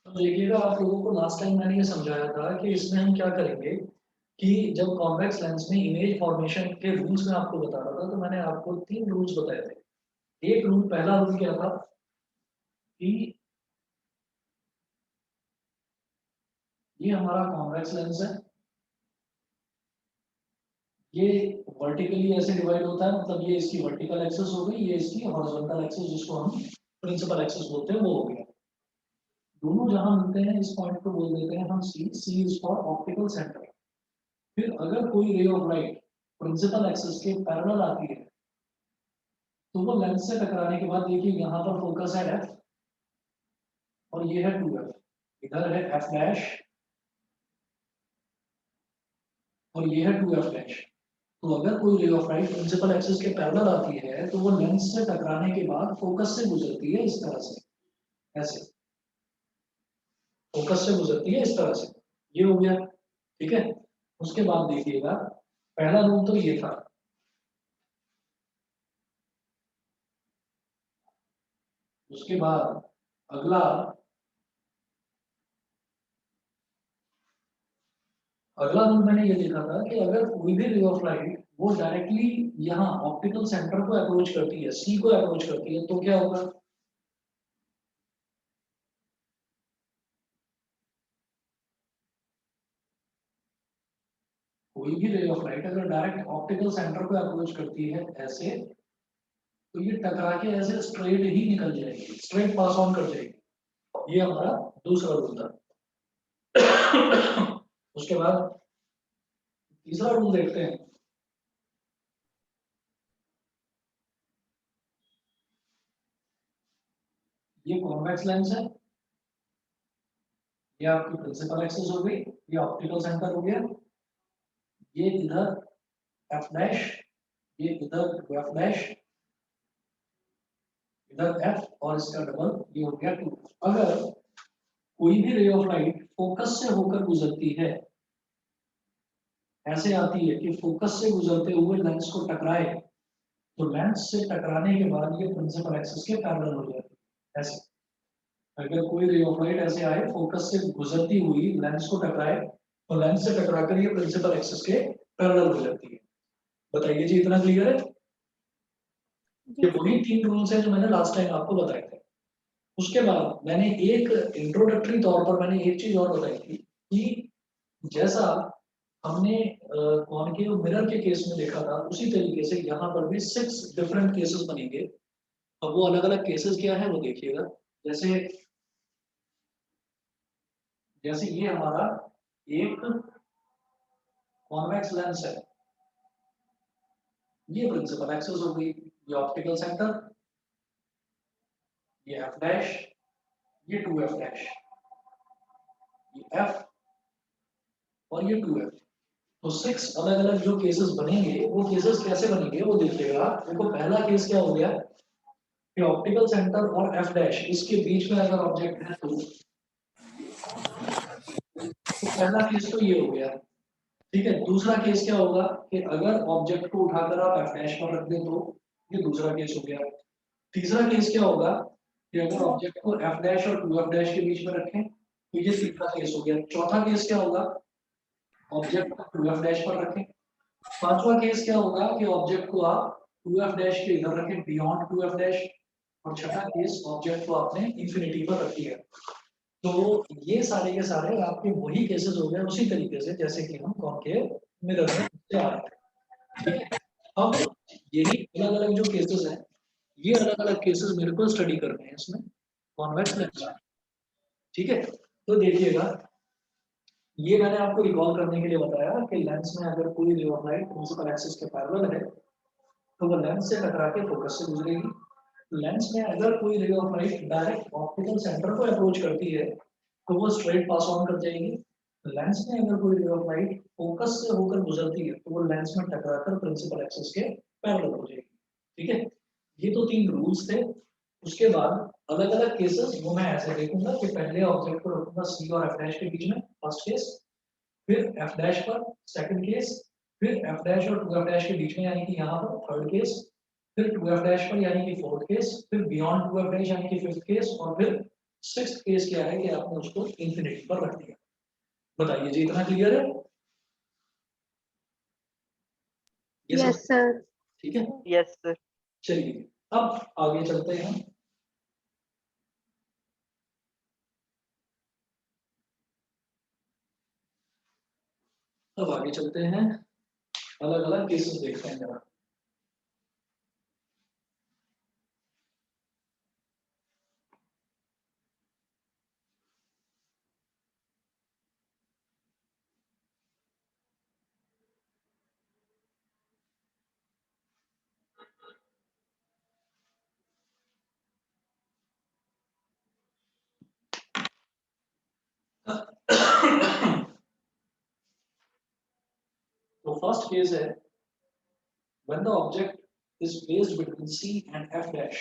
तो देखिएगा, आप लोगों को लास्ट टाइम मैंने ये समझाया था कि इसमें हम क्या करेंगे कि जब कॉन्वेक्स लेंस में इमेज फॉर्मेशन के रूल्स में आपको बता रहा था, तो मैंने आपको 3 रूल्स बताए थे। एक रूल, पहला रूल क्या था कि ये हमारा कॉन्वेक्स लेंस है, ये वर्टिकली ऐसे डिवाइड होता है, मतलब ये इसकी वर्टिकल एक्सिस हो गई, ये इसकी हॉरिजॉन्टल एक्सिस जिसको हम प्रिंसिपल एक्सिस बोलते हैं वो हो गया। दोनों जहां मिलते हैं इस पॉइंट को बोल देते हैं हम C. C is for optical centre. फिर अगर कोई ray of light principal axis के पैरेलल आती है तो वो लेंस से टकराने के बाद देखिए यहाँ पर फोकस है एफ और ये है 2f, इधर है एफ डैश और ये है 2f डैश। तो अगर कोई ray of light principal axis के पैरेलल आती है तो वो लेंस से टकराने के बाद फोकस से गुजरती है इस तरह से, ऐसे फोकस से गुजरती है इस तरह से। ये हो गया, ठीक है। उसके बाद देखिएगा, पहला रूल तो ये था। उसके बाद अगला अगला रूल मैंने ये देखा था कि अगर कोई भी रे ऑफ लाइट वो डायरेक्टली यहाँ ऑप्टिकल सेंटर को अप्रोच करती है, सी को अप्रोच करती है, तो क्या होगा। कोई भी रे ऑफ लाइट अगर डायरेक्ट ऑप्टिकल सेंटर को अप्रोच करती है ऐसे, तो ये टकरा के ऐसे स्ट्रेट ही निकल जाएगी, स्ट्रेट पास ऑन कर जाएगी। ये हमारा दूसरा रूल था। उसके बाद तीसरा रूल देखते हैं। ये कॉन्वेक्स लेंस है, ये आपकी प्रिंसिपल एक्सिस हो गई, ये ऑप्टिकल सेंटर हो गया, ये इधर एफ डैश, ये इधर एफ डैश, इधर एफ और इसका डबल ये हो गया 2। अगर कोई भी रे ऑफ लाइट फोकस से होकर गुजरती है, ऐसे आती है कि फोकस से गुजरते हुए लेंस को टकराए, तो लेंस से टकराने के बाद ये प्रिंसिपल एक्सिस के पैरेलल हो जाती है ऐसे। अगर कोई रे ऑफ लाइट ऐसे आए, फोकस से गुजरती हुई लेंस को टकराए, तो लेंस से टकराकर ये प्रिंसिपल एक्सिस के पैरेलल हो जाती है। बताइए जी, इतना क्लियर है। ये जी सर। वही 3 रूल्स हैं जो मैंने लास्ट टाइम आपको बताए थे। उसके बाद मैंने एक इंट्रोडक्टरी तौर पर मैंने एक चीज और बताई थी कि जैसा हमने कॉनकेव मिरर के केस में देखा था, उसी तरीके से यहाँ पर भी 6 डिफरेंट केसेस बनेंगे। अब वो अलग अलग केसेस क्या है वो देखिएगा। जैसे जैसे ये हमारा एक कॉन्वेक्स लेंस है, ये प्रिंसिपल एक्सिस हो गई, ये ऑप्टिकल सेंटर, ये एफ डैश, ये 2f डैश, ये एफ और ये 2f। तो 6 अलग अलग जो केसेस बनेंगे, वो केसेस कैसे बनेंगे वो देखिएगा। देखो, पहला केस क्या हो गया कि ऑप्टिकल सेंटर और एफ डैश इसके बीच में अगर ऑब्जेक्ट है तो पहला केस तो ये हो गया, ठीक है। दूसरा केस क्या होगा कि अगर ऑब्जेक्ट को उठाकर आप एफ डैश पर रख दें तो ये दूसरा केस हो गया। तीसरा केस क्या होगा कि अगर ऑब्जेक्ट को एफ डैश और 2f डैश के बीच में रखें तो ये तीसरा केस हो गया। चौथा केस क्या होगा, ऑब्जेक्ट को 2f डैश पर रखें। पांचवा केस क्या होगा कि ऑब्जेक्ट को आप 2f डैश के इधर रखें बियॉन्ड 2f डैश। और छठा केस, ऑब्जेक्ट को आपने इंफिनिटी पर रख दिया। तो ये सारे के सारे आपके वही केसेस हो गए उसी तरीके से जैसे कि हम कॉनकेव मिरर में से आ रहे थे, ठीक है। अब यही अलग अलग जो केसेस हैं, ये अलग अलग केसेस मेरे को स्टडी करने हैं इसमें कॉन्वेक्स लेंस में, ठीक है। तो देखिएगा, ये मैंने आपको रिकॉल करने के लिए बताया कि लेंस में अगर कोई ray of light principal axis के पैरेलल है तो वो लेंस से टकरा के फोकस से गुजरेगी। लेंस में अगर कोई ray of light direct optical centre को अप्रोच करती है तो वो स्ट्रेट पास ऑन कर जाएगी। लेंस में अगर कोई रे ऑफ लाइट फोकस से होकर गुजरती है तो वो लेंस में टकराकर प्रिंसिपल एक्सिस के पैरेलल हो जाएगी, ठीक है। ये तो 3 रूल्स थे। उसके बाद अलग अलग केसेस वो मैं ऐसे देखूंगा कि पहले ऑब्जेक्ट को रखूंगा सी और एफ डैश के बीच में, फर्स्ट केस। फिर एफ डैश पर सेकंड केस। फिर एफ डैश और 2f डैश के बीच में यानी कि यहाँ पर थर्ड केस। फिर 2f डैश पर यानी कि फोर्थ केस। फिर बियॉन्ड 2f डैश यानी कि फिफ्थ केस। और फिर सिक्स्थ केस क्या है कि आपने उसको इंफिनिटी पर रख दिया। बताइए जी, इतना क्लियर है? ये सब यस सर। ठीक है? Yes sir. चलिए अब आगे चलते हैं। अब आगे चलते हैं, अलग अलग केसेस देखते हैं जरा। तो फर्स्ट केस है, when the object is placed between C and F dash,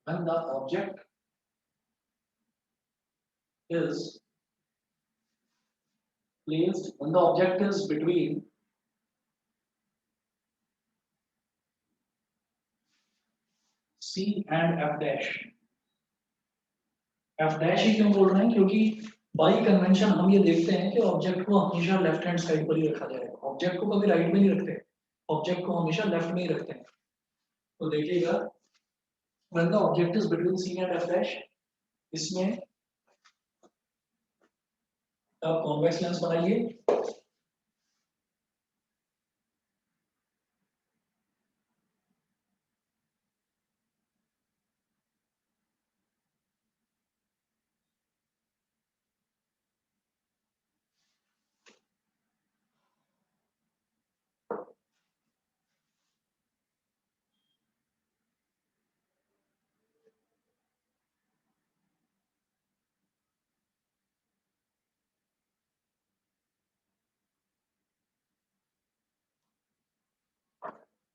when the object is when the object is between C and F dash। F dash ही क्यों बोल रहे हैं? क्योंकि बाई कन्वेंशन हम ये देखते हैं कि ऑब्जेक्ट को हमेशा लेफ्ट हैंड साइड पर ही रखा जाएगा, ऑब्जेक्ट को कभी राइट में नहीं रखते, ऑब्जेक्ट को हमेशा लेफ्ट में ही रखते हैं। तो देखिएगा, when the object is between C and F dash, इसमें आप कॉन्वेक्स लेंस बनाइए।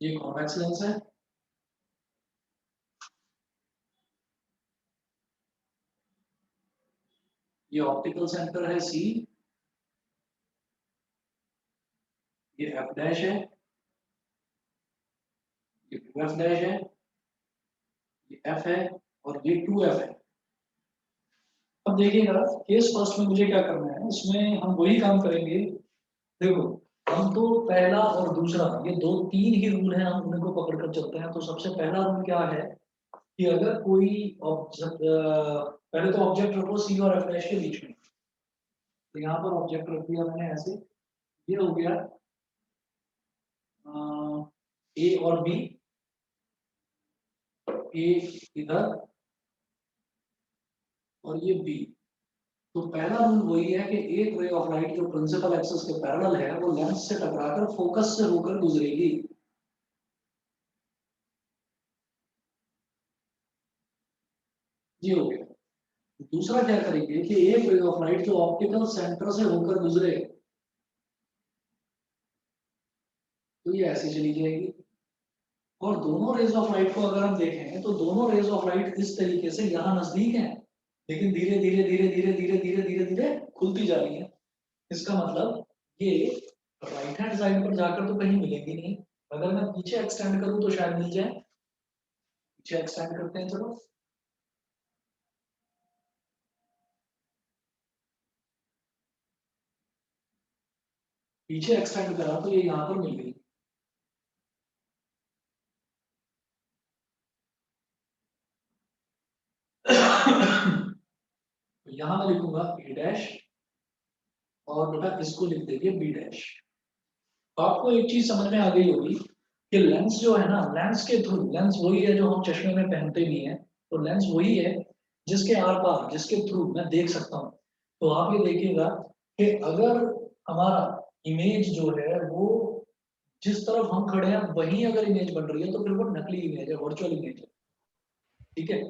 ये कॉन्वेक्स लेंस है, ये ऑप्टिकल सेंटर है सी, ये एफ डैश है, ये टू एफ डैश है, ये एफ है और ये टू एफ है। अब देखिएगा केस फर्स्ट में मुझे क्या करना है, इसमें हम वही काम करेंगे। देखो, हम तो पहला और दूसरा ये दो तीन ही रूल हैं, हम उनको पकड़ कर चलते हैं। तो सबसे पहला रूल क्या है कि अगर कोई ऑब्जेक्ट, पहले तो ऑब्जेक्ट रखो सी और एफ डैश के बीच में। तो यहाँ पर ऑब्जेक्ट रख दिया मैंने ऐसे, ये हो गया ए और बी, ए इधर और ये बी। तो पहला रूल वही है कि एक रे ऑफ लाइट जो प्रिंसिपल एक्सिस के पैरेलल है वो लेंस से टकराकर फोकस से होकर गुजरेगी। ये हो गया। दूसरा क्या करेंगे कि एक रे ऑफ लाइट जो ऑप्टिकल सेंटर से होकर गुजरे, तो ये ऐसे चली जाएगी। और दोनों रेज ऑफ लाइट को अगर हम देखें तो दोनों रेज ऑफ लाइट इस तरीके से यहाँ नजदीक हैं, लेकिन धीरे धीरे धीरे धीरे धीरे धीरे धीरे धीरे खुलती जा रही है। इसका मतलब ये राइट हैंड साइड पर जाकर तो कहीं मिलेगी नहीं। अगर मैं पीछे एक्सटेंड करूं तो शायद मिल जाए। पीछे एक्सटेंड करते हैं, चलो। पीछे एक्सटेंड करा तो ये यहाँ पर मिल गई। तो यहाँ मैं लिखूंगा ए डैश और बेटा इसको लिख देंगे बी डैश। तो आपको एक चीज समझ में आ गई होगी कि लेंस जो है ना, लेंस के थ्रू, लेंस वही है जो हम चश्मे में पहनते भी हैं। तो लेंस वही है जिसके आर पार, जिसके थ्रू मैं देख सकता हूँ। तो आप ये देखिएगा कि अगर हमारा इमेज जो है वो जिस तरफ हम खड़े हैं वहीं अगर इमेज बन रही है तो फिर वो नकली इमेज है, वर्चुअल इमेज है। ठीक है।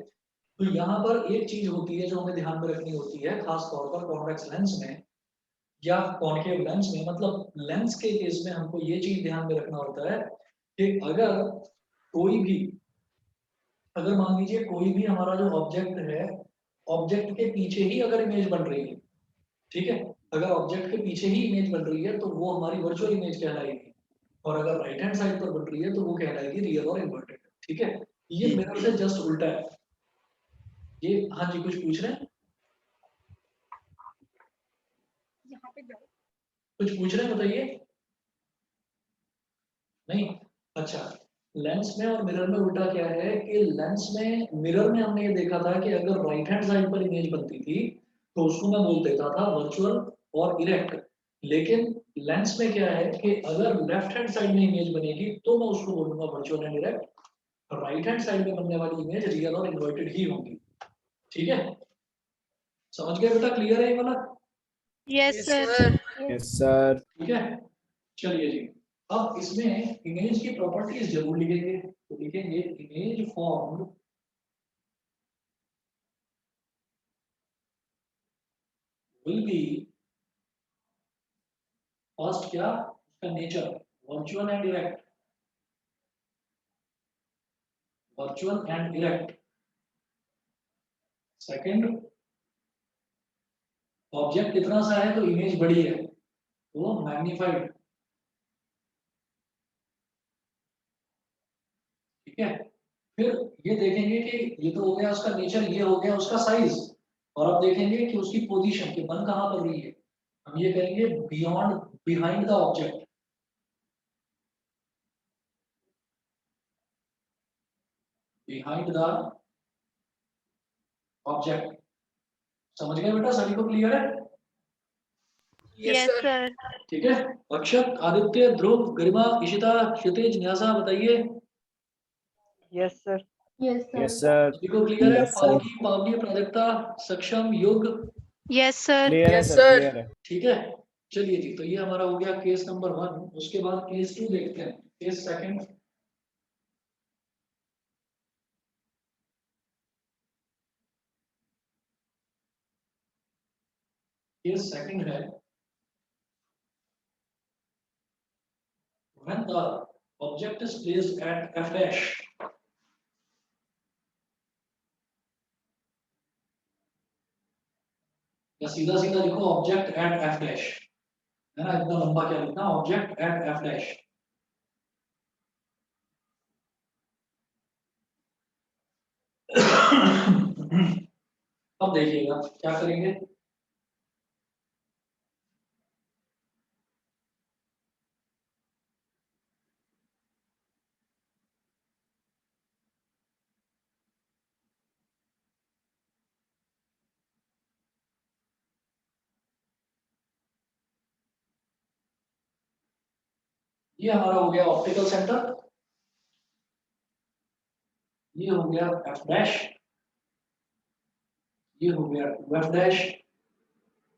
तो यहाँ पर एक चीज होती है जो हमें ध्यान में रखनी होती है, खास तौर पर कॉन्वेक्स लेंस में या कॉन्केव लेंस में। मतलब लेंस के केस में हमको ये चीज ध्यान में रखना होता है कि अगर कोई भी, अगर मान लीजिए कोई भी हमारा जो ऑब्जेक्ट है, ऑब्जेक्ट के पीछे ही अगर इमेज बन रही है, ठीक है, अगर ऑब्जेक्ट के पीछे ही इमेज बन रही है तो वो हमारी वर्चुअल इमेज कहलाएगी, और अगर राइट हैंड साइड पर बन रही है तो वो कहलाएगी रियल और इन्वर्टेड। ठीक है, ये मिरर से जस्ट उल्टा है ये। हाँ जी, कुछ पूछ रहे हैं? कुछ पूछ रहे हैं, बताइए। नहीं, अच्छा। लेंस में और मिरर में उल्टा क्या है कि लेंस में, मिरर में हमने ये देखा था कि अगर राइट हैंड साइड पर इमेज बनती थी तो उसको मैं बोल देता था वर्चुअल और इरेक्ट। लेकिन लेंस में क्या है कि अगर लेफ्ट हैंड साइड में इमेज बनेगी तो मैं उसको बोलूंगा virtual and erect. Right hand side में बनने वाली इमेज रियल और इन्वर्टेड ही होंगी। ठीक है, समझ गए बेटा? क्लियर है ये वाला? Yes sir. Yes sir. ठीक है, चलिए जी। अब इसमें इमेज की प्रॉपर्टीज जरूर लिखेंगे, तो लिखेंगे image form will B, first क्या उसका nature, virtual and erect, virtual and erect. Second, object इतना सा है तो इमेज बड़ी है तो मैग्नीफाइड। ठीक है, फिर ये देखेंगे कि ये तो हो गया उसका नेचर, ये हो गया उसका साइज, और अब देखेंगे कि उसकी पोजीशन कि बन कहाँ पर रही है। हम ये करेंगे beyond, behind the object, behind the object. समझ गए बेटा? सभी को क्लियर है? Yes sir. ठीक है, अक्षत, आदित्य, ध्रुव, गरिमा, इशिता, क्षितिज, न्यासा, बताइए। Yes sir. Yes sir. सभी को क्लियर है? Yes sir. फाल्की, पावनी, प्राजक्ता, सक्षम, युग। Yes sir. क्लियर है सर, क्लियर है। ठीक है, चलिए जी। तो ये हमारा हो गया केस नंबर 1। उसके बाद केस 2 देखते हैं, केस सेकंड। केस सेकंड है when the object is placed at f dash, या सीधा सीधा लिखो ऑब्जेक्ट एट एफ डैश, है ना? इतना लंबा क्या लिखना, ऑब्जेक्ट एट एफ डैश। अब देखिएगा क्या करेंगे। ये हमारा हो गया ऑप्टिकल सेंटर, ये हो गया एफ डैश, ये हो गया एफ डैश,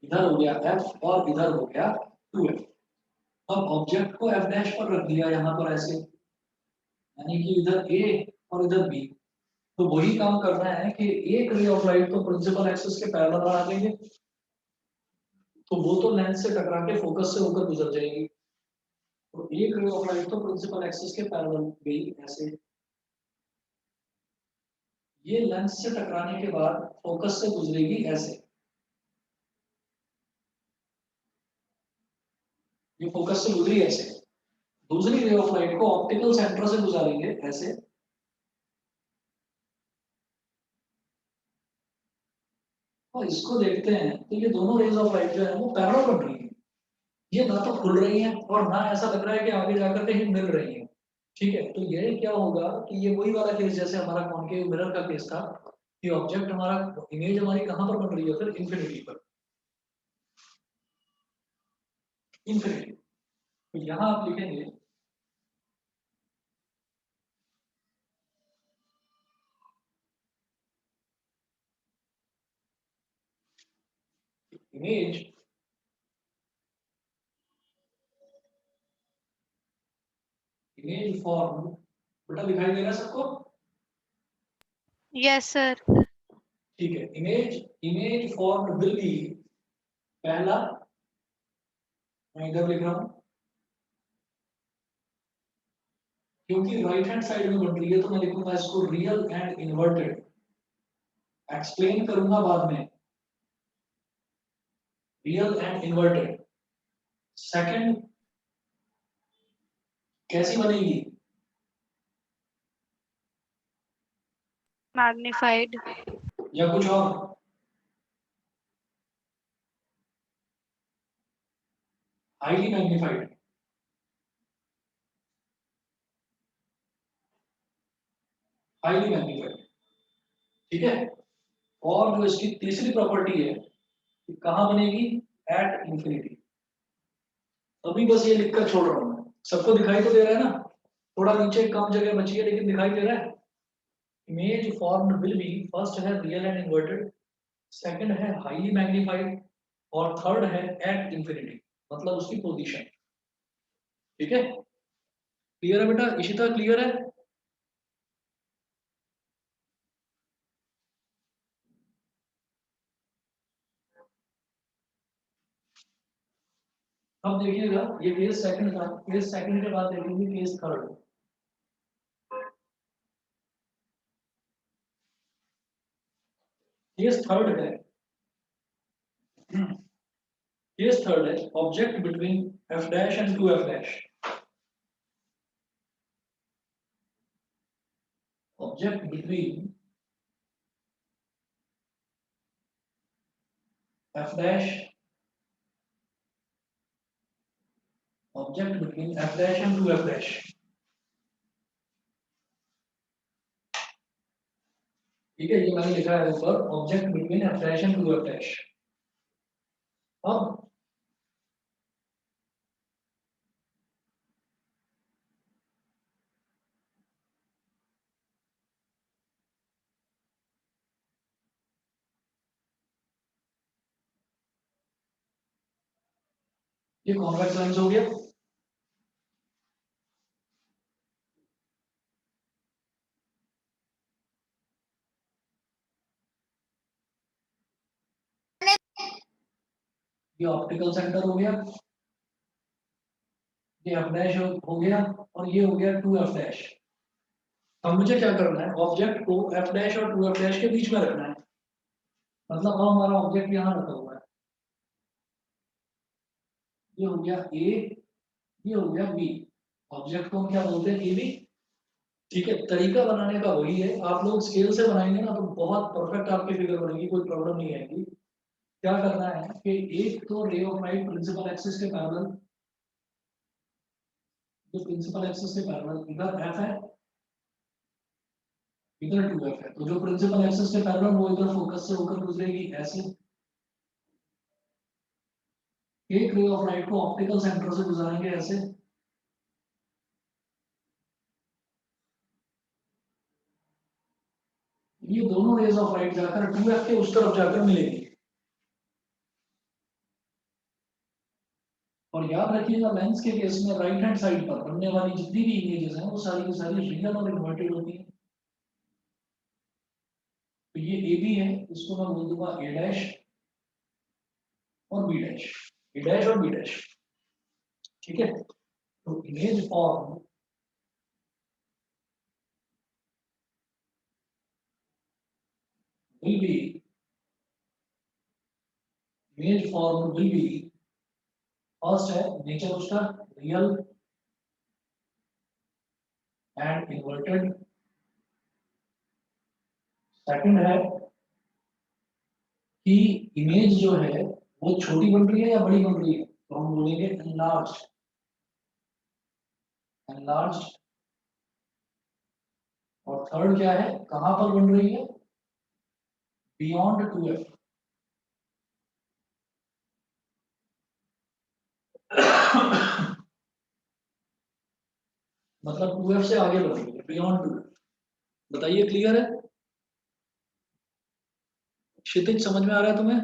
इधर हो गया एफ और इधर हो गया 2f। अब ऑब्जेक्ट को एफ डैश पर रख दिया यहाँ पर ऐसे, यानी कि इधर ए और इधर बी। तो वही काम करना है कि एक रे ऑफ लाइट तो प्रिंसिपल एक्सिस के पैरेलल बना देंगे, तो वो तो लेंस से टकरा के फोकस से होकर गुजर जाएगी। तो एक रे ऑफ लाइट तो प्रिंसिपल एक्सिस के पैरेलल गई ऐसे, ये लेंस से टकराने के बाद फोकस से गुजरेगी ऐसे, ये फोकस से गुजरी ऐसे। दूसरी रे ऑफ लाइट को ऑप्टिकल सेंटर से गुजारेंगे ऐसे, और इसको देखते हैं तो ये दोनों रेज ऑफ लाइट जो है वो पैरेलल बन रही है। ये ना तो खुल रही है और ना ऐसा लग रहा है कि आगे जाकर कहीं मिल रही है। ठीक है, तो ये क्या होगा कि ये वही वाला केस जैसे हमारा कॉनकेव मिरर का केस था कि ऑब्जेक्ट हमारा, इमेज हमारी कहाँ पर बन रही है, फिर इन्फिनिटी पर, इन्फिनिटी। तो यहाँ आप लिखेंगे इमेज इमेज फॉर्म, बेटा दिखाई दे रहा है सबको? Yes sir. ठीक है, image image form will B, पहला मैं इधर लिख रहा हूं क्योंकि राइट हैंड साइड में बन रही है तो मैं लिखूंगा इसको रियल एंड इन्वर्टेड, एक्सप्लेन करूंगा बाद में। Real and inverted. सेकंड कैसी बनेगी? मैग्निफाइड। या कुछ और? Highly magnified. हाईली मैग्निफाइड, ठीक है। और जो इसकी तीसरी प्रॉपर्टी है कि कहाँ बनेगी? At infinity. अभी बस ये लिखकर छोड़ रहा हूँ मैं, सबको दिखाई तो दे रहा है ना? थोड़ा नीचे कम जगह बची है लेकिन दिखाई दे रहा है। Image formed will be, first है रियल एंड इन्वर्टेड, सेकंड है हाईली मैग्नीफाइड, और थर्ड है एट इंफिनिटी, मतलब उसकी पोजीशन। ठीक है, क्लियर है बेटा? इशिता क्लियर है? अब देखिएगा, ये केस सेकंड था, केस सेकंड के बाद देखेंगे केस थर्ड। केस थर्ड है, केस थर्ड है object between F dash and two F dash. Object between F dash, object between F dash and two F dash. ठीक है, ये मैंने लिखा है ऊपर, object between F dash and two F dash. अब ये कॉन्वेक्स लेंस हो गया। ये ऑप्टिकल सेंटर हो गया, ये एफ डैश हो गया, और ये हो गया टू एफ डैश। अब मुझे क्या करना है? ऑब्जेक्ट को एफ डैश और टू एफ डैश के बीच में रखना है। मतलब अब हमारा ऑब्जेक्ट यहाँ रखा हुआ है, ये हो गया ए, ये हो गया बी। ऑब्जेक्ट को हम क्या बोलते हैं? A B. ठीक है, तरीका बनाने का वही है। आप लोग स्केल से बनाएंगे ना तो बहुत परफेक्ट आपकी फिगर बनेगी, कोई प्रॉब्लम नहीं आएगी। क्या करना है कि एक तो ray of light principal axis के पैरेलल, जो प्रिंसिपल एक्सिस के पैरेलल इधर एफ है, इधर टू एफ है, तो जो प्रिंसिपल एक्सिस के पैरेलल वो इधर फोकस से होकर गुजरेगी ऐसे। एक रे ऑफ लाइट को ऑप्टिकल सेंटर से गुजराएंगे ऐसे। ये दोनों रेज ऑफ लाइट जाकर टू एफ के उस तरफ जाकर मिलेगी। और याद रखिएगा, लेंस के केस में राइट हैंड साइड पर बनने वाली जितनी भी इमेजेस हैं वो सारी की सारी रियल और इन्वर्टेड होती हैं। तो ये ए बी है, इसको मैं बोल दूंगा ए डैश और बी डैश, ए डैश और बी डैश। ठीक है, तो image form will be, image form will be, first है नेचर उसका रियल एंड इन्वर्टेड, सेकंड है कि इमेज जो है वो छोटी बन रही है या बड़ी बन रही है, तो हम बोलेंगे एनलार्ज्ड। एनलार्ज्ड, और थर्ड क्या है, कहां पर बन रही है? Beyond two F. मतलब टू एफ से आगे बढ़ रही है, बियॉन्ड टू एफ। बताइए, क्लियर है? क्षितिज समझ में आ रहा है तुम्हें?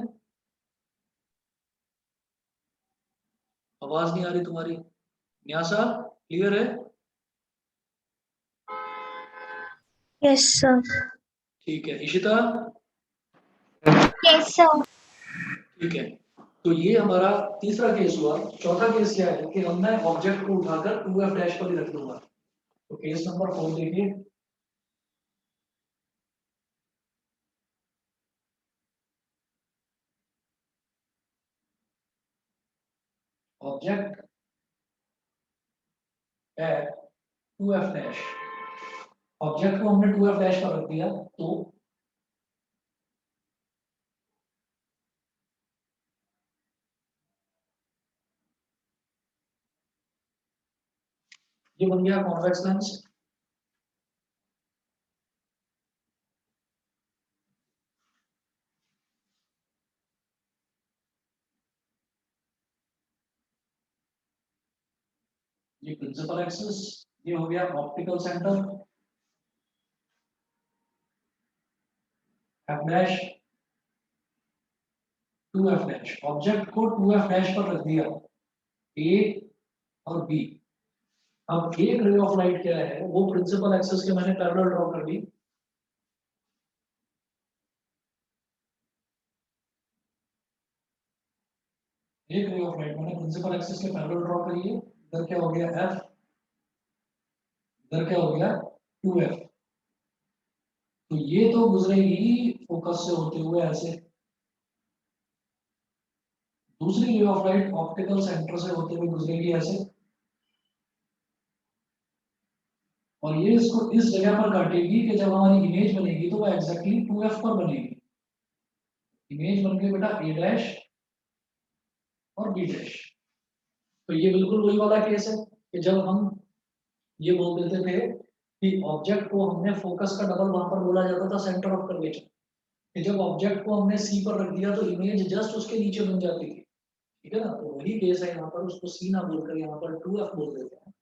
आवाज नहीं आ रही तुम्हारी। न्यासा क्लियर है? Yes sir. ठीक है, इशिता यस सर। ठीक है। तो ये हमारा तीसरा केस हुआ। चौथा केस क्या है कि हम मैं ऑब्जेक्ट को उठाकर टू एफ डैश पर ही रख दूंगा। तो केस नंबर 4 देखिए। Object at 2f dash, object को हमने 2f डैश पर रख दिया तो ये बन गया कॉन्वेक्स लेंस। ये प्रिंसिपल एक्सिस, ये हो गया optical centre f dash 2f dash, object को 2f डैश पर रख दिया a और b। अब एक रे ऑफ लाइट क्या है, वो प्रिंसिपल एक्सिस के मैंने पैरेलल ड्रॉ कर दी। एक रे ऑफ लाइट मैंने प्रिंसिपल एक्सिस के पैरेलल ड्रॉ करी है। इधर क्या हो गया f, इधर क्या हो गया 2f। तो ये तो गुजरेगी फोकस से होते हुए ऐसे, दूसरी ray of light optical centre से होते हुए गुजरेगी ऐसे, और ये इसको इस जगह पर काटेगी कि जब हमारी इमेज बनेगी तो वो एग्जैक्टली 2f पर बनेगी। इमेज बन गई बेटा a डैश और b डैश। तो ये बिल्कुल वही वाला केस है कि जब हम ये बोल देते थे कि ऑब्जेक्ट को हमने फोकस का डबल वहां पर बोला जाता था सेंटर ऑफ कर्वेचर, कि जब ऑब्जेक्ट को हमने सी पर रख दिया तो इमेज जस्ट उसके नीचे बन जाती थी। ठीक है ना, तो वही केस है यहाँ पर, उसको सी ना बोलकर यहाँ पर 2f बोल देते हैं।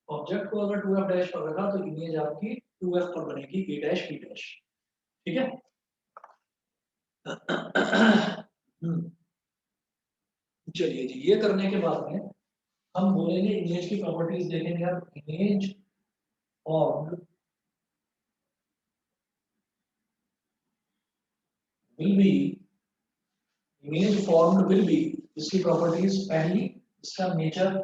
ऑब्जेक्ट को अगर 2f डैश पर रखा तो इमेज आपकी 2f पर बनेगी, a डैश b डैश। ठीक है। चलिए जी, ये करने के बाद में हम बोलेंगे इमेज की प्रॉपर्टीज देखेंगे। आप image formed will be, image formed will be, इसकी प्रॉपर्टीज पहली, इसका नेचर,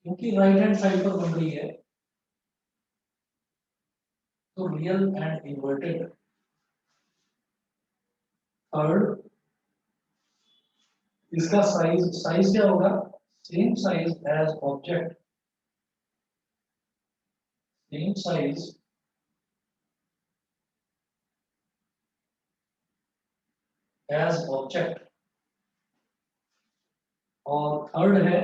क्योंकि राइट हैंड साइड पर बन रही है तो रियल एंड इन्वर्टेड। थर्ड, इसका साइज, साइज क्या होगा, same size as object, same size as object. और थर्ड है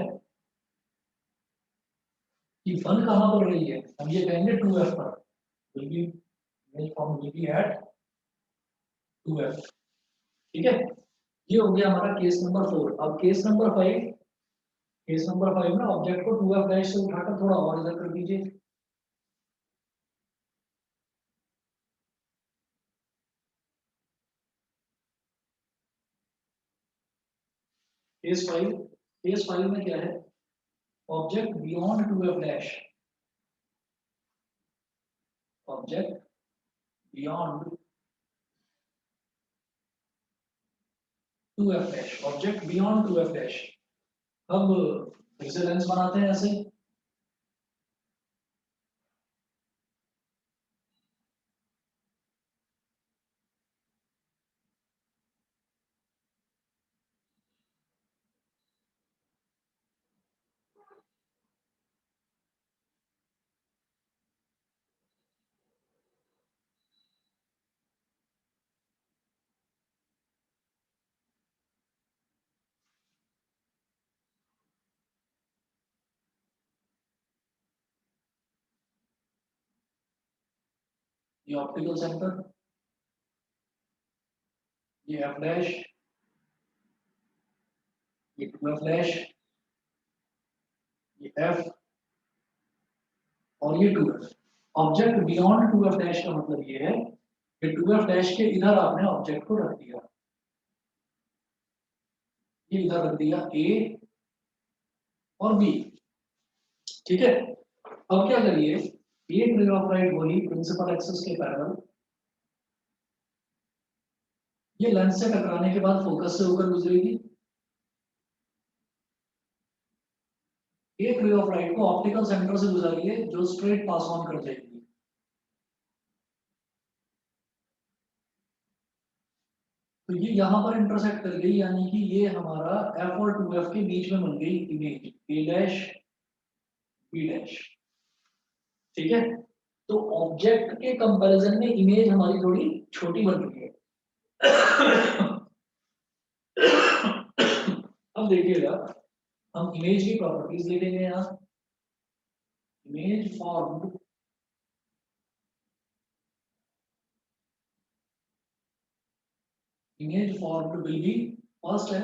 कि फन कहां पर रही है, हम ये कहेंगे 2f पर, will be image form will be at 2f। ठीक है, ये हो गया हमारा केस नंबर 4। अब केस नंबर 5, केस नंबर 5 में ऑब्जेक्ट को 2f डैश से उठाकर थोड़ा और इधर कर दीजिए। केस 5, केस 5 में क्या है, object beyond 2f dash, object beyond 2f dash, object beyond 2f dash. अब फिर से लेंस बनाते हैं ऐसे, ये ऑप्टिकल सेंटर, ये f डैश, ये 2f डैश, ये f और ये 2f। Object beyond 2f dash का मतलब ये है कि 2f डैश के इधर आपने ऑब्जेक्ट को रख दिया, ये इधर रख दिया a और b। ठीक है, अब क्या करिए, एक रे ऑफ लाइट वही प्रिंसिपल एक्सिस के पैरेलल, ये लेंस से टकराने के बाद फोकस से होकर गुजरेगी। एक रे ऑफ लाइट को ऑप्टिकल सेंटर से गुजारिए जो स्ट्रेट पास ऑन कर जाएगी। तो ये यहाँ पर इंटरसेक्ट कर गई, यानी कि ये हमारा F और 2F के बीच में बन गई image A dash B dash. ठीक है, तो ऑब्जेक्ट के कंपैरिजन में इमेज हमारी थोड़ी छोटी बन रही है। अब देखिएगा, हम इमेज की प्रॉपर्टीज देखेंगे यहाँ। Image formed will be, first है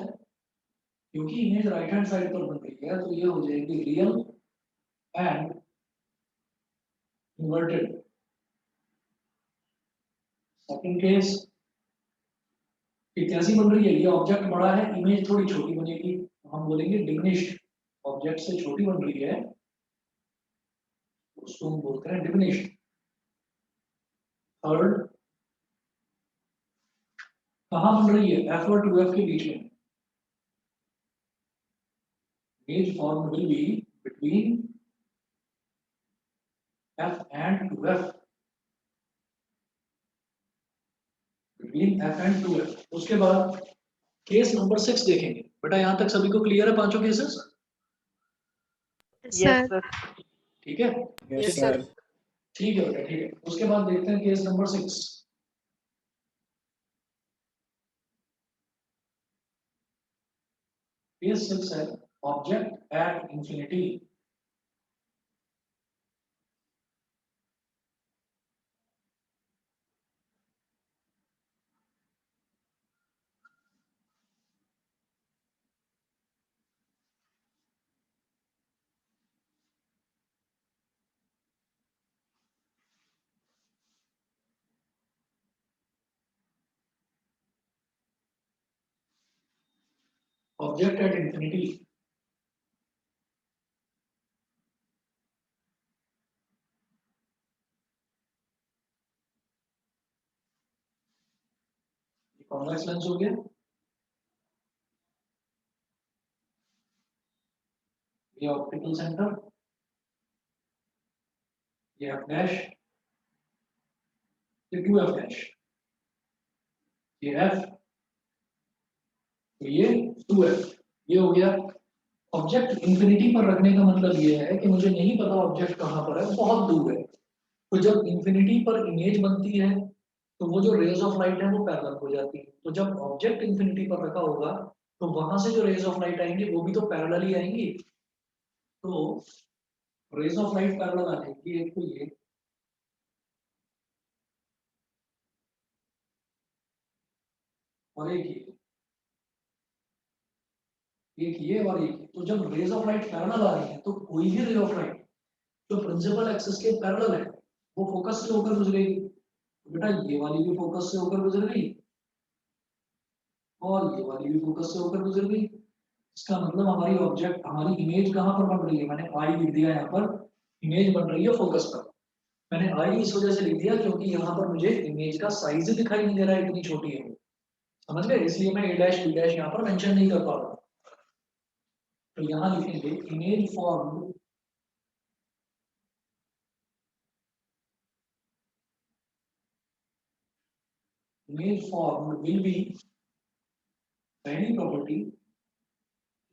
क्योंकि इमेज राइट हैंड साइड पर बन रही है तो ये हो जाएगी real and inverted. Second case ये कैसी बन रही है, ये ऑब्जेक्ट बड़ा है, इमेज थोड़ी छोटी बनेगी, हम बोलेंगे डिमिनिश्ड। ऑब्जेक्ट से छोटी बन रही है उसको हम बोलते हैं डिमिनिश्ड। थर्ड, कहाँ बन रही है, F और 2F के बीच में। Image form will be between F and 2F, between F and 2F। उसके बाद केस नंबर 6 देखेंगे। बेटा यहाँ तक सभी को क्लियर है पांचों केसेस? Yes, Sir. sir. ठीक है, Yes, sir. ठीक है बेटा, ठीक है। उसके बाद देखते हैं केस नंबर 6। केस 6 है object at infinity. Object at infinity convex lens हो गया, ये ऑप्टिकल सेंटर, ये F डैश, ये 2F डैश, ये F, तो ये 2F। ये हो गया। ऑब्जेक्ट इंफिनिटी पर रखने का मतलब ये है कि मुझे नहीं पता ऑब्जेक्ट कहाँ पर है, बहुत दूर है। तो जब इंफिनिटी पर इमेज बनती है तो वो जो रेज ऑफ लाइट है वो पैरेलल हो जाती है। तो जब ऑब्जेक्ट इंफिनिटी पर रखा होगा तो वहां से जो रेज ऑफ लाइट आएंगी वो भी तो पैरेलल ही आएंगी। तो रेज ऑफ लाइट पैरेलल आएंगी, एक तो ये, और एक ये और एक ये। तो जब रेज ऑफ लाइट पैरेलल आ रही है तो कोई भी रे ऑफ लाइट जो प्रिंसिपल एक्सिस के पैरेलल है वो फोकस से होकर गुजरेगी। तो बेटा ये वाली भी फोकस से होकर गुजर गई और ये वाली भी फोकस से होकर गुजर गई। इसका मतलब हमारी ऑब्जेक्ट, हमारी इमेज कहाँ पर बन रही है, मैंने आई लिख दिया यहाँ पर, इमेज बन रही है फोकस पर। मैंने आई इस वजह से लिख दिया क्योंकि यहाँ पर मुझे इमेज का साइज ही दिखाई नहीं दे रहा है, इतनी छोटी है वो। समझ गए, इसलिए मैं ए डैश बी डैश यहाँ पर मेंशन नहीं कर पा रहा। तो यहाँ लिखेंगे इमेज फॉर्म विल बी पहली प्रॉपर्टी,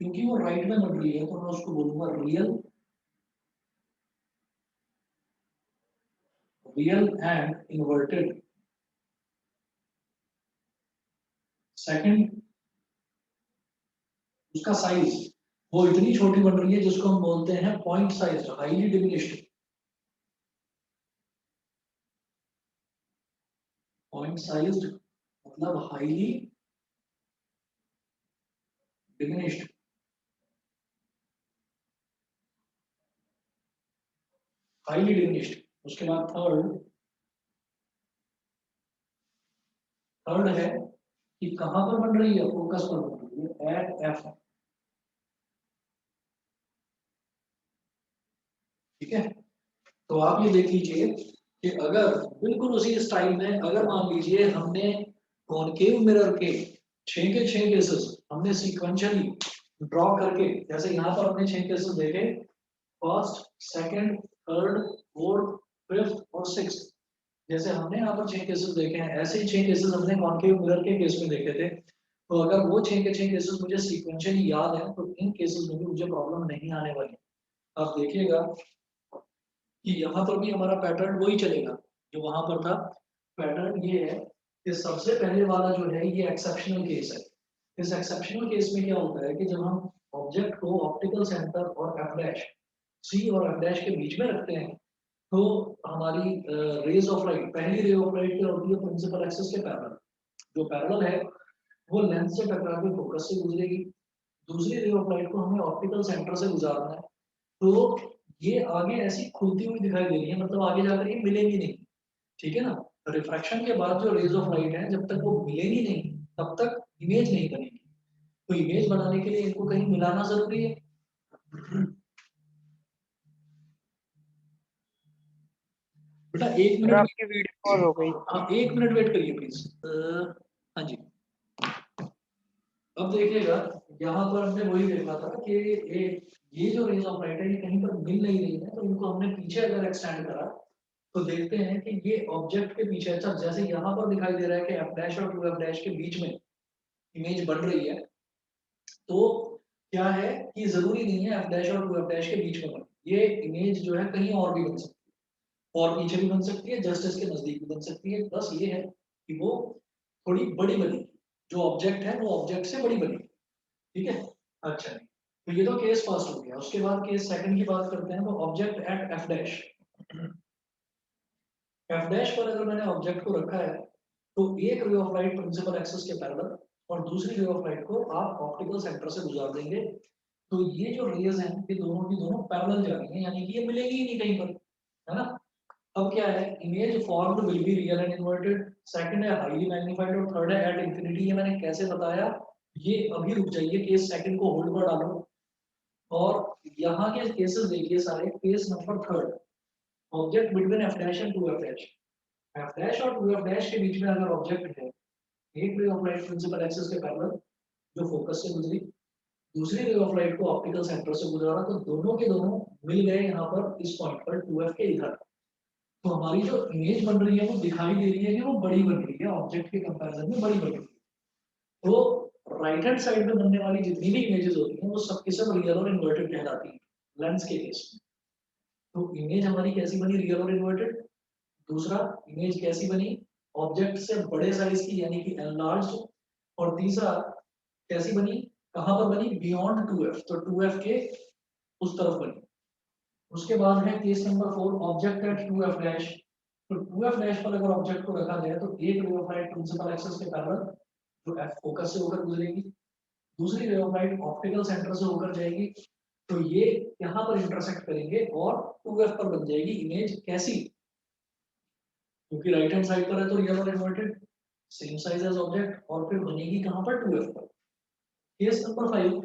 क्योंकि वो राइट में बन रही है तो मैं उसको बोलूंगा रियल एंड इन्वर्टेड। सेकंड, उसका साइज वो इतनी छोटी बन रही है जिसको हम बोलते हैं point size, highly diminished. Point sized मतलब हाईली डिमिनिश्ड। Highly diminished. उसके बाद थर्ड है कि कहां पर बन रही है, फोकस पर बन रही है, एट एफ। ठीक है, तो आप ये देख लीजिए कि अगर बिल्कुल उसी स्टाइल में, अगर मान लीजिए हमने कॉनकेव मिरर के 6 के 6 केसेस हमने सीक्वेंशियली ड्रॉ करके, जैसे यहाँ पर हमने 6 केसेस देखे, first, second, third, fourth, fifth और सिक्स्थ, जैसे हमने यहाँ पर 6 केसेस देखे हैं, ऐसे ही 6 केसेस हमने कॉन्केव मिरर के केस में देखे थे। तो अगर वो 6 के 6 केसेस मुझे सीक्वेंशियली याद है तो इन केसेस में भी मुझे प्रॉब्लम नहीं आने वाली। आप देखिएगा कि यहाँ पर भी हमारा पैटर्न वही चलेगा जो वहां पर था। पैटर्न ये है कि सबसे पहले वाला जो है ये एक्सेप्शनल केस है। इस एक्सेप्शनल केस में क्या होता है कि जब हम ऑब्जेक्ट को ऑप्टिकल सेंटर और एफ डैश सी और एफ डैश के बीच में रखते हैं तो हमारी रेज ऑफ लाइट, पहली रे ऑफ लाइट क्या होती है प्रिंसिपल एक्सिस के पैरेलल। जो पैरेलल है वो लेंस से टकरा के फोकस से गुजरेगी। दूसरी रे ऑफ लाइट को हमें ऑप्टिकल सेंटर से गुजारना है तो ये आगे ऐसी खुलती हुई दिखाई दे रही है, मतलब आगे जाकर ये मिलेगी नहीं। ठीक है ना। रिफ्रैक्शन के बाद जो रेज ऑफ लाइट है जब तक वो मिलेगी नहीं तब तक इमेज नहीं बनेगी। तो इमेज बनाने के लिए इनको कहीं मिलाना जरूरी है। बेटा 1 सर मिनट, आपकी वीडियो कॉल हो गई। हाँ 1 मिनट वेट करिए प्लीज। हाँ जी, अब देखिएगा यहाँ पर हमने वही देखा था कि ये जो रेज ऑफ लाइट है ये कहीं पर मिल नहीं रही है तो इनको हमने पीछे अगर एक्सटेंड करा तो देखते हैं कि ये ऑब्जेक्ट के पीछे, अच्छा जैसे यहाँ पर दिखाई दे रहा है कि एफ डैश और टू एफ डैश के बीच में इमेज बन रही है। तो क्या है कि जरूरी नहीं है एफ डैश और टू एफ डैश के बीच में बने, ये इमेज जो है कहीं और भी बन सकती है और पीछे भी बन सकती है, जस्ट इसके नजदीक भी बन सकती है। बस ये है कि वो थोड़ी बड़ी बनेगी, जो ऑब्जेक्ट है वो ऑब्जेक्ट से बड़ी बनेगी। ठीक है। अच्छा तो ये तो केस फर्स्ट हो गया। उसके बाद केस सेकंड की बात करते हैं। तो object at F dash, F dash पर अगर मैंने ऑब्जेक्ट को रखा है तो एक ray of light principal axis के पैरेलल और दूसरी रे ऑफ लाइट को आप ऑप्टिकल सेंटर से गुजार देंगे। तो ये जो रेज हैं ये दोनों की दोनों पैरेलल जा रही हैं, यानी कि ये मिलेगी ही नहीं कहीं पर, है ना। अब क्या है, image formed will be real and inverted, second है हाईली मैग्नीफाइड और थर्ड है एट इंफिनिटी। ये मैंने कैसे बताया, ये अभी रुक जाइए, केस सेकंड को होल्ड पर डालो और यहाँ के केसेस देखिए सारे। Case number third, object between F dash and two F dash, F dash और टू एफ डैश के बीच में अगर ऑब्जेक्ट है, एक ray of light principal axis के पैरेलल जो फोकस से गुजरी, दूसरी रे ऑफ लाइट को ऑप्टिकल सेंटर से गुजारा, तो दोनों के दोनों मिल गए यहाँ पर इस पॉइंट पर 2f के इधर। तो हमारी जो इमेज बन रही है वो दिखाई दे रही है कि वो बड़ी बन रही है, ऑब्जेक्ट के कंपैरिजन में बड़ी बन रही है। तो राइट हैंड साइड में बनने वाली जितनी भी इमेजेस होती हैं वो सबके सब रियल और इन्वर्टेड कहलाती है लेंस के केस में। तो इमेज हमारी कैसी बनी, रियल और इन्वर्टेड। दूसरा, इमेज कैसी बनी, ऑब्जेक्ट से बड़े साइज की यानी कि एनलार्ज्ड। और तीसरा कैसी बनी, कहां पर बनी, बियॉन्ड 2f, तो 2f के उस तरफ बनी। उसके बाद है case number 4, object at 2f dash. तो 2f डैश पर अगर ऑब्जेक्ट को रखा जाए तो एक ray of light principal axis के पैरेलल जो f फोकस से होकर गुजरेगी, दूसरी ray of light optical centre से होकर जाएगी, तो ये यहाँ पर इंटरसेक्ट करेंगे और 2f पर बन जाएगी इमेज कैसी, क्योंकि राइट हैंड साइड पर है तो रियल और inverted, same size as object, और फिर बनेगी कहां पर, 2f पर। Case number 5,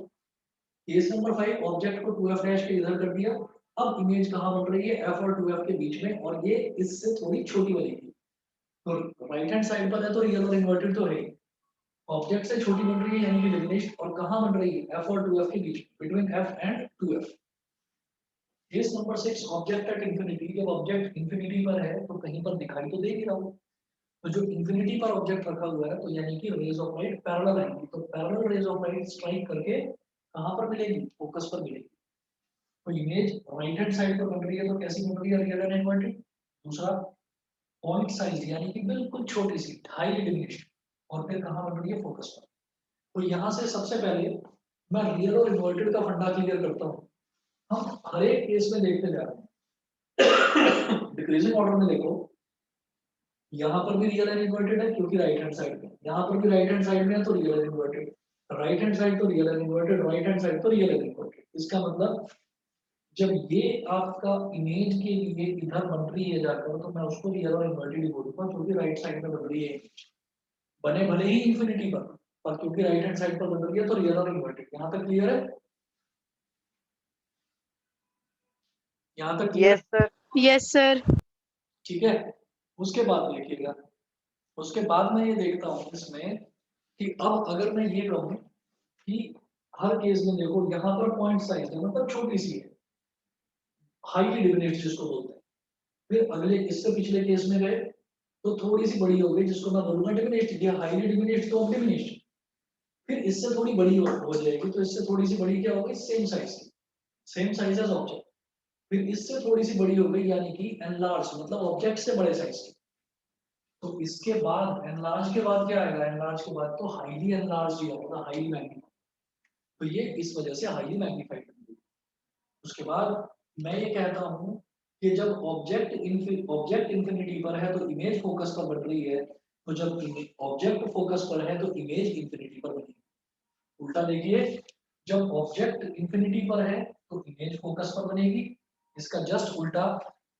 case number 5, object को 2f डैश के इधर कर दिया। अब इमेज कहां बन रही है, f और 2f के बीच में, और ये इससे थोड़ी छोटी बनेगी। तो राइट हैंड साइड पर है तो रियल और इन्वर्टेड तो है, ऑब्जेक्ट से छोटी बन रही है यानी कि डिमिनिश्ड, और कहां बन रही है, f और 2f के बीच, between f and 2f। Case number 6, object at infinity, जब ऑब्जेक्ट इंफिनिटी पर है तो कहीं पर दिखाई तो दे ही रहा हो, तो जो इंफिनिटी पर ऑब्जेक्ट रखा हुआ है तो यानी कि रेज ऑफ लाइट पैरेलल आएंगी, तो parallel raise of light strike करके कहां पर मिलेगी, फोकस पर मिलेगी। तो इमेज राइट हैंड साइड पर बन रही है तो कैसी बन रही है, रियल एंड इन्वर्टेड। दूसरा, पॉइंट साइज यानी कि बिल्कुल छोटी सी, हाईली डिमिनिश्ड, और फिर कहां बन रही है, फोकस पर। तो यहाँ से सबसे पहले मैं रियल और इन्वर्टेड का फंडा क्लियर करता हूँ। हम हर एक केस में देखते जा रहे हैं। डिक्रीजिंग ऑर्डर में देखो, यहाँ पर भी रियल एंड इन्वर्टेड है क्योंकि राइट हैंड साइड में, यहाँ पर भी राइट हैंड साइड में है तो real and inverted, right hand side तो real and inverted, right hand side तो रियल एंड इन्वर्टेड। इसका मतलब जब ये आपका इमेज के लिए इधर बन रही है जाकर तो मैं उसको रियल और इन्वर्टेड ही बोलूंगा क्योंकि राइट साइड में बन रही है, बने भले ही इंफिनिटी पर क्योंकि राइट हैंड साइड पर बन रही है तो रियल और इन्वर्टेड। यहाँ तक क्लियर है, यहाँ तक clear. Yes sir. Yes, sir. ठीक है। उसके बाद देखिएगा, उसके बाद मैं ये देखता हूँ इसमें कि अब अगर मैं ये कहूँ कि हर केस में देखो यहाँ पर पॉइंट साइज है मतलब छोटी सी है, हाईली डिमिनिश्ड जिसको बोलते हैं। फिर अगले इससे पिछले केस में गए तो थोड़ी सी बड़ी हो गई, जिसको मैं बोलूंगा डिमिनिश्ड, या हाईली डिमिनिश्ड तो डिमिनिश्ड। फिर इससे थोड़ी बड़ी हो जाएगी, तो इससे थोड़ी सी बड़ी क्या होगी, सेम साइज की, सेम साइज एज ऑब्जेक्ट। फिर इससे थोड़ी सी बड़ी हो गई, यानी कि एनलार्ज, मतलब ऑब्जेक्ट से बड़े साइज की। तो इसके बाद एनलार्ज के बाद क्या आएगा, एनलार्ज के बाद तो हाईली एनलार्ज ही आएगा, हाईली मैग्नीफाइड। तो ये इस वजह से हाईली मैग्नीफाइड। उसके बाद मैं ये कहता हूँ कि जब ऑब्जेक्ट इंफिनिटी पर है तो इमेज फोकस पर बन रही है, तो जब ऑब्जेक्ट फोकस पर है तो इमेज इंफिनिटी पर बनेगी। उल्टा देखिए, जब ऑब्जेक्ट इंफिनिटी पर है तो इमेज फोकस पर बनेगी, इसका जस्ट उल्टा।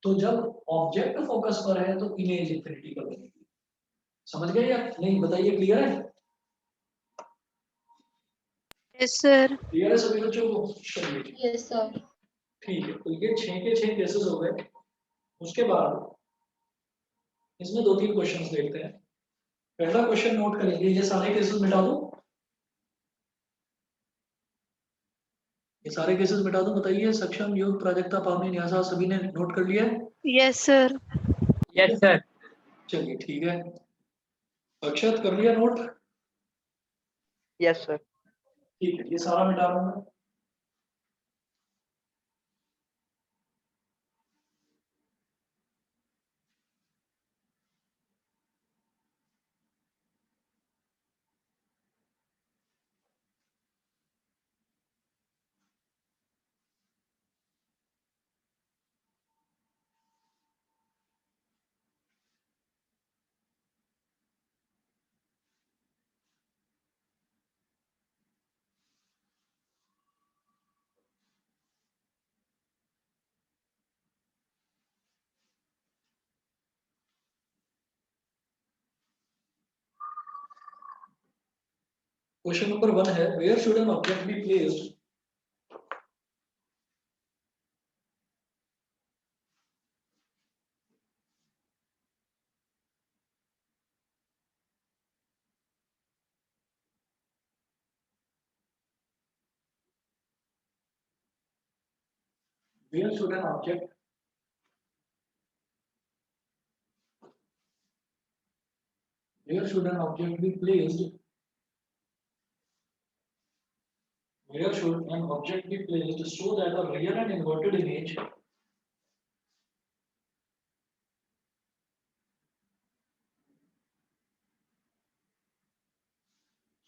तो जब ऑब्जेक्ट फोकस पर है तो इमेज इंफिनिटी पर बनेगी। समझ गए या नहीं, बताइए, क्लियर है? Yes, sir. क्लियर है सभी बच्चों को? चलिए Yes, sir. ठीक है, तो ये 6 के 6 केसेस हो गए। उसके बाद इसमें 2-3 क्वेश्चंस देखते हैं। पहला क्वेश्चन नोट करेंगे, ये सारे केसेस मिटा दूं, ये सारे केसेस मिटा दूं, बताइए। सक्षम, युग, प्राजक्ता, पावनी, न्यासा, सभी ने नोट कर लिया है? Yes, sir. Yes, sir. चलिए ठीक है। अक्षत, कर लिया नोट? Yes, sir. ठीक है, ये सारा मिटा रहा हूं मैं। क्वेश्चन नंबर 1 है, where should an object be placed where should an object where should an object be placed where should an object be placed so that a real and inverted image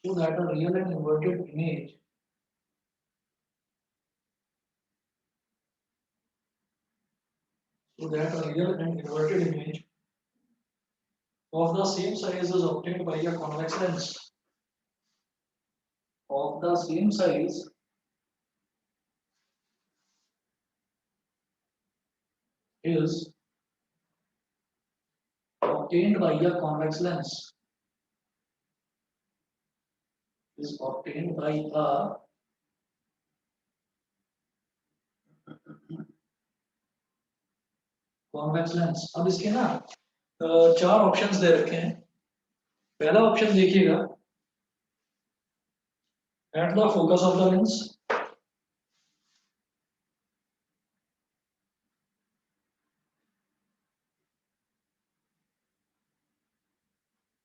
so that a real and inverted image so that a real and inverted image of the same size is obtained by a convex lens of the same size is obtained by a convex lens is obtained by a convex lens। अब इसके ना 4 options दे रखे हैं। पहला option देखिएगा, at the focus of the lens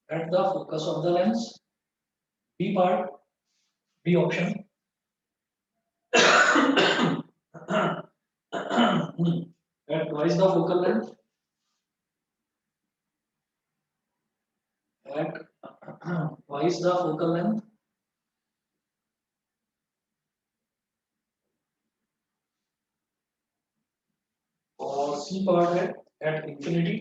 at the focus of the lens, B part, B option at twice the focal length, at twice the focal length, और C part है at infinity,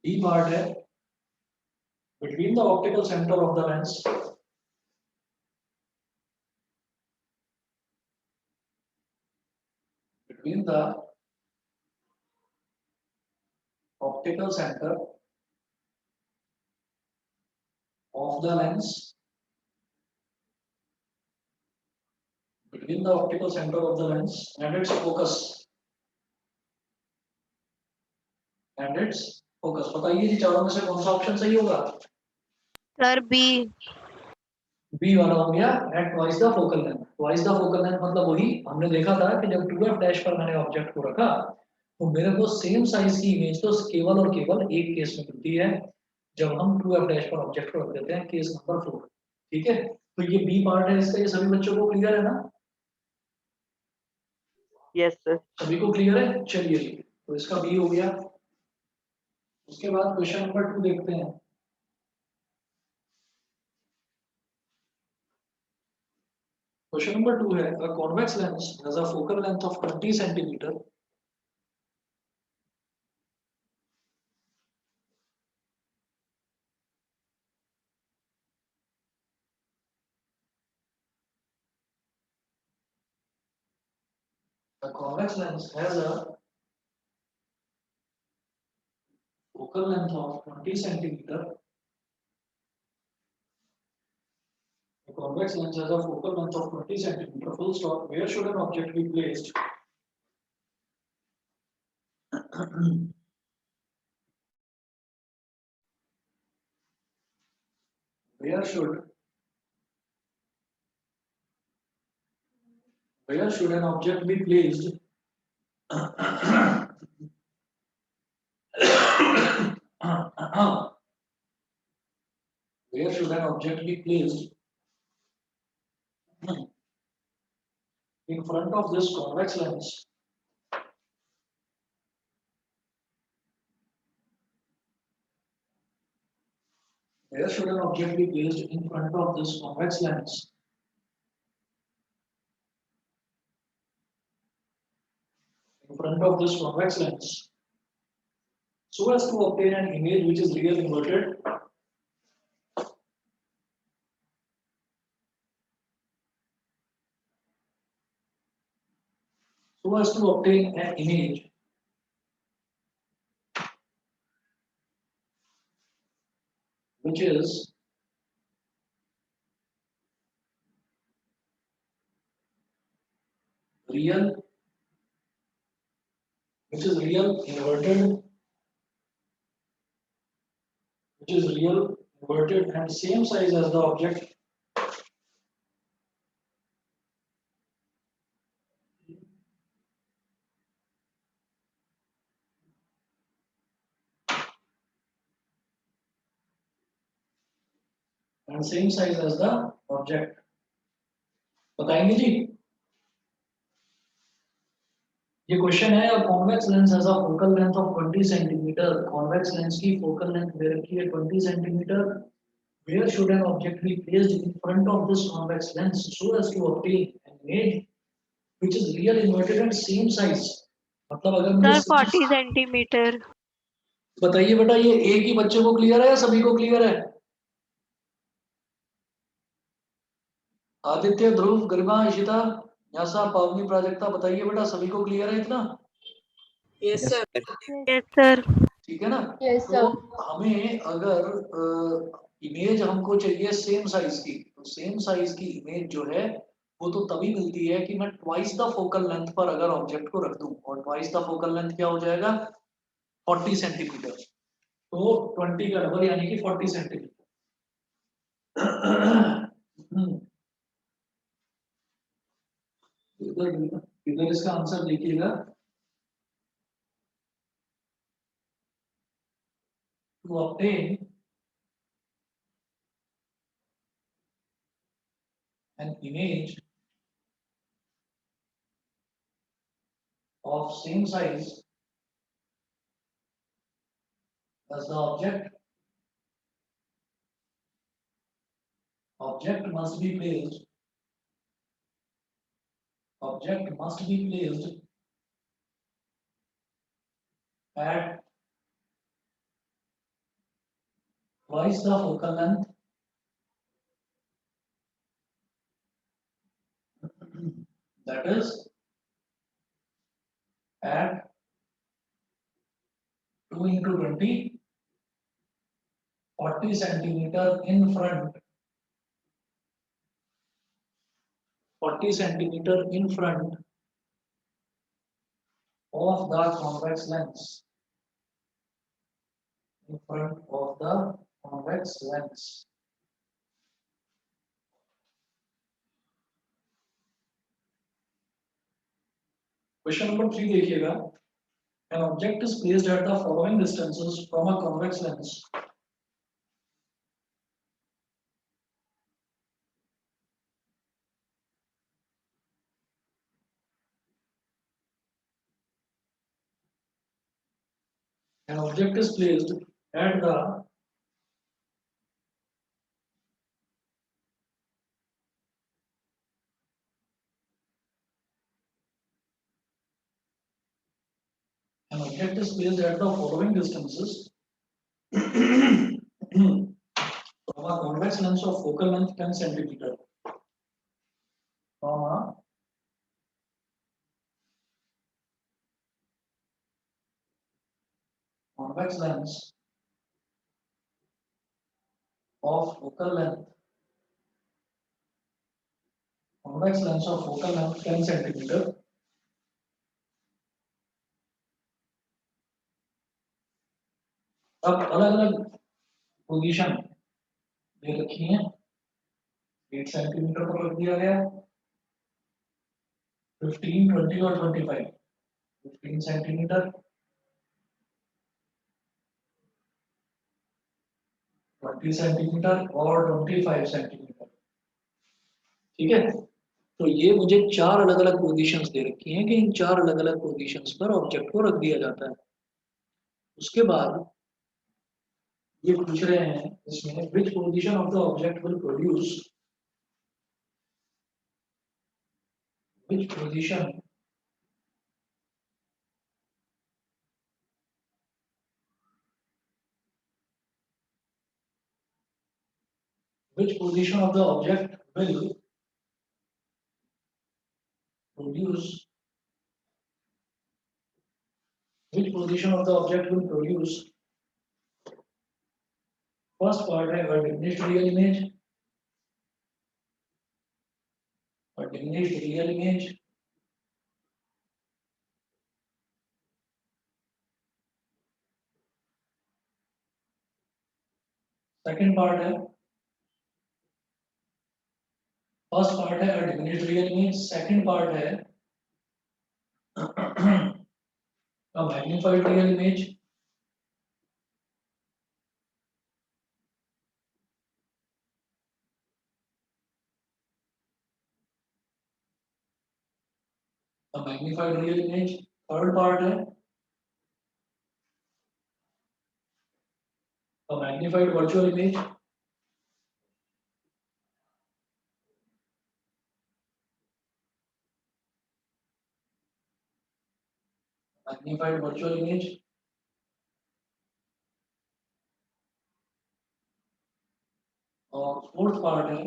D part है between the optical center of the lens between the optical center of the lens between the optical center of the lens and its focus and its focus। बताइए जी, चारों में से कौन सा option सही होगा? Sir, B. B वाला हो गया at twice the focal length. Twice the focal length मतलब वही हमने देखा था कि जब 2f डैश पर मैंने ऑब्जेक्ट को रखा तो मेरे को सेम साइज की इमेज तो केवल और केवल एक केस में मिलती है, जब हम 2f डैश पर ऑब्जेक्ट को रख देते हैं, केस नंबर 4। ठीक है, तो ये बी पार्ट है इसका, ये सभी बच्चों को क्लियर है ना? Yes, sir. सभी को क्लियर है? चलिए, तो इसका बी हो गया। उसके बाद क्वेश्चन नंबर 2 देखते हैं। क्वेश्चन नंबर 2 है, a convex lens has a focal length of 20 centimeter. A convex lens has a focal length of 20 centimeter. A convex lens has a focal length of 20 centimeter. Full stop. Where should an object be placed? Where should an object be placed? Where should an object be placed in front of this convex lens? Where should an object be placed in front of this convex lens? In front of this convex lens, so as to obtain an image which is real inverted. So as to obtain an image which is real, inverted, which is real inverted and same size as the object. And same size as the object. बताएंगे जी? ये question है, a convex lens has a focal length of 20 centimeter. Convex lens की focal length दे रखी है 20 centimeter. Where should an object be placed in front of this convex lens so as to obtain an image which is real inverted and same size? मतलब अगर sir मुझे 40 centimetre. बताइए बेटा, ये एक ही बच्चे को क्लियर है या सभी को क्लियर है? आदित्य, ध्रुव, गरिमा, इशिता, न्यासा, पावनी, प्राजक्ता, बताइए बेटा, सभी को क्लियर है इतना? Yes, sir. Yes sir. ठीक है ना? Yes, तो sir. हमें अगर इमेज हमको चाहिए सेम साइज की, तो सेम साइज की इमेज जो है वो तो तभी मिलती है कि मैं ट्वाइस द फोकल लेंथ पर अगर ऑब्जेक्ट को रख दूं, और ट्वाइस द फोकल लेंथ क्या हो जाएगा? 40 सेंटीमीटर। तो 20 का डबल यानी कि 40 सेंटीमीटर। इधर इधर इसका आंसर देखिएगा, to obtain an image of same size as the object, object must be placed at twice the focal length, that is at 2 into 20, 40 centimeter in front, 40 centimeter in front of the convex lens, in front of the convex lens. Question number 3 देखिएगा। An object is placed at the following distances from a convex lens. An object is placed at the An object is placed at the following distances from a convex lens of focal length 10 centimeter. From a convex lens of focal length. Convex lens of focal length 10 centimeter. अब अलग अलग position दे रखी है। 8 centimetre पर रख दिया गया, 15, 20 और 25। 15 सेंटीमीटर, 20 सेंटीमीटर और 25 सेंटीमीटर। ठीक है, तो ये मुझे 4 अलग अलग पोजीशंस दे रखी हैं कि इन 4 अलग अलग पोजीशंस पर ऑब्जेक्ट को रख दिया जाता है। उसके बाद ये पूछ रहे हैं इसमें which position of the object will produce which position of the object will produce which position of the object will produce first part है a diminished real image, a diminished real image, second part है first part है a diminished real image, second part है a magnified real image, a magnified real image, third part है a magnified virtual image, magnified virtual image, और fourth part है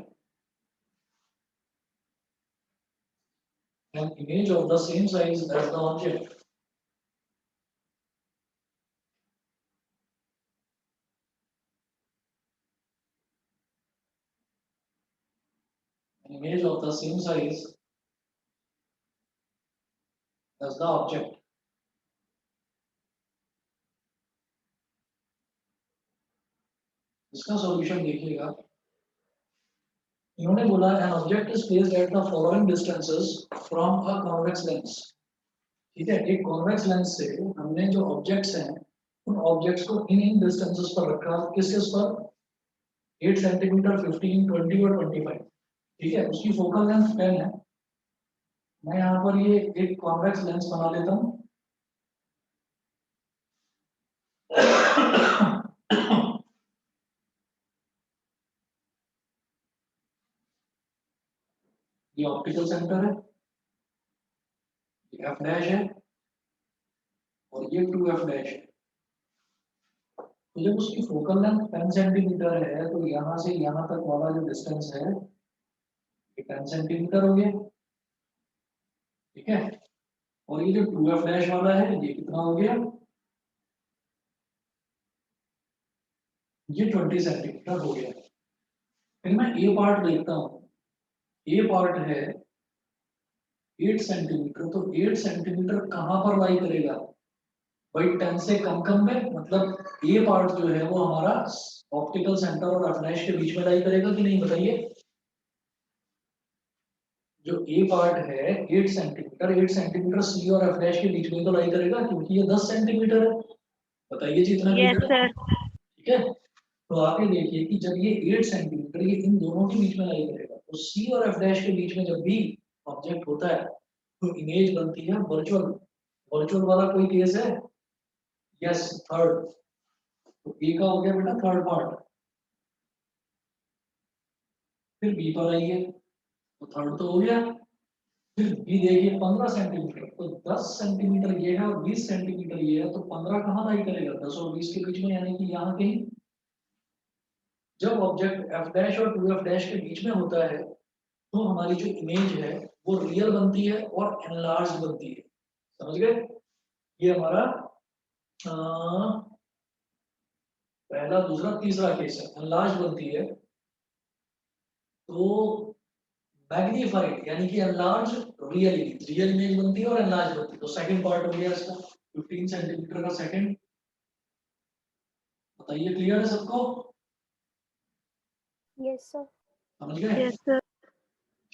an image of the same size as the object. An image of the same size as the object. इसका solution देखिएगा। इन्होंने बोला an object is placed at the following distances from a convex lens. ठीक है, एक convex lens से हमने जो objects हैं उन objects को इन distances पर रखा। किस किस पर? 8 सेंटीमीटर, 15, 20 और 25। ठीक है, उसकी फोकल लेंथ 10 है। मैं यहाँ पर ये एक convex lens बना लेता हूँ। ये ऑप्टिकल सेंटर है, ये एफ डैश है और ये 2f डैश है। तो जब उसकी फोकल लेंथ 10 सेंटीमीटर है तो यहाँ से यहाँ तक वाला जो डिस्टेंस है ये 10 सेंटीमीटर हो गया। ठीक है, और ये जो 2f डैश वाला है ये कितना हो गया? ये 20 सेंटीमीटर हो गया। फिर मैं ए पार्ट देखता हूँ, ए पार्ट है 8 सेंटीमीटर, तो 8 सेंटीमीटर कहाँ पर लाई करेगा भाई? 10 से कम कम पे, मतलब ये पार्ट जो है वो हमारा ऑप्टिकल सेंटर और एफ डैश के बीच में लाई करेगा कि नहीं, बताइए। जो ए पार्ट है 8 सेंटीमीटर, 8 सेंटीमीटर सी और एफ डैश के बीच में तो लाई करेगा क्योंकि ये 10 सेंटीमीटर है। बताइए जी इतना यस क्लियर है? सर। ठीक है, तो आगे देखिए कि जब ये 8 सेंटीमीटर ये इन दोनों के बीच में लाई करेगा तो सी और एफ डैश के बीच में जब भी ऑब्जेक्ट होता है तो इमेज बनती है वर्चुअल। वर्चुअल वाला कोई केस है? Yes, third. तो ए का हो गया बेटा थर्ड पार्ट। फिर बी पर आइए, तो थर्ड तो हो गया। फिर बी देखिए 15 सेंटीमीटर, तो 10 सेंटीमीटर ये है और 20 सेंटीमीटर ये है, तो 15 कहाँ लाई करेगा? 10 और 20 के बीच में, यानी कि यहाँ कहीं। जब ऑब्जेक्ट एफ डैश और टू एफ डैश के बीच में होता है तो हमारी जो इमेज है वो रियल बनती है और एनलार्ज बनती है। समझ गए? ये हमारा पहला, दूसरा, तीसरा केस है। एनलार्ज बनती है तो मैग्नीफाइड यानी कि enlarge real image, real image बनती है और एनलार्ज बनती है। तो सेकंड पार्ट हो गया इसका 15 सेंटीमीटर का सेकंड। बताइए क्लियर है सबको? Yes sir. समझ गए? Yes sir.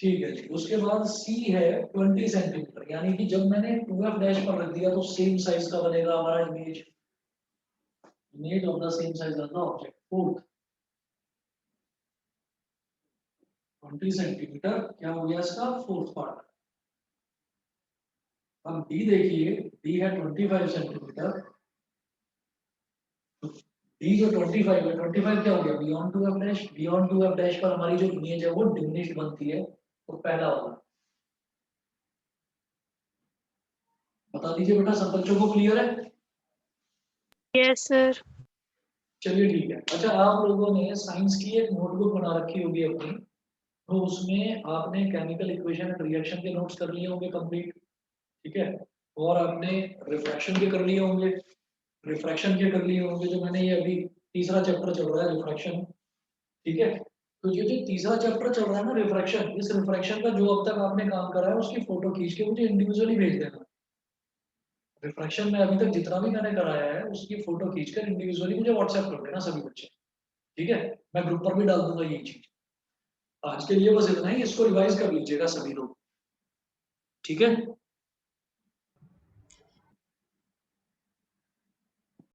ठीक है जी। उसके बाद सी है 20 सेंटीमीटर, यानी कि जब मैंने 2f डैश पर रख दिया तो सेम साइज का बनेगा हमारा image. Image of the same size of the object. Fourth 20 centimetre क्या हो गया इसका फोर्थ पार्ट। अब डी देखिए, डी है 25 सेंटीमीटर। डी जो 25 है, 25 क्या हो गया? Beyond 2f dash. Beyond 2f dash पर हमारी जो इमेज है वो डिमिनिश्ड बनती है, तो पहला होगा। बता दीजिए बेटा, सब बच्चों को क्लियर है? Yes sir. चलिए ठीक है। अच्छा, आप लोगों ने साइंस की एक नोटबुक बना रखी होगी अपनी, तो उसमें आपने केमिकल इक्वेशन एंड रिएक्शन के नोट्स कर लिए होंगे कंप्लीट। ठीक है, और आपने रिफ्रैक्शन के कर लिए होंगे, रिफ्रैक्शन के कर लिए होंगे। जो मैंने ये अभी तीसरा चैप्टर चल रहा है रिफ्रैक्शन। ठीक है, तो ये जो तीसरा चैप्टर चल रहा है ना रिफ्रैक्शन, इस रिफ्रैक्शन का जो अब तक आपने काम करा है उसकी फोटो खींच के मुझे इंडिविजुअली भेज देना। रिफ्रैक्शन में अभी तक जितना भी मैंने कराया है उसकी फोटो खींचकर इंडिविजुअली मुझे व्हाट्सएप कर देना सभी बच्चे। ठीक है, मैं ग्रुप पर भी डाल दूंगा ये चीज। आज के लिए बस इतना ही, इसको रिवाइज कर लीजिएगा सभी लोग। ठीक है।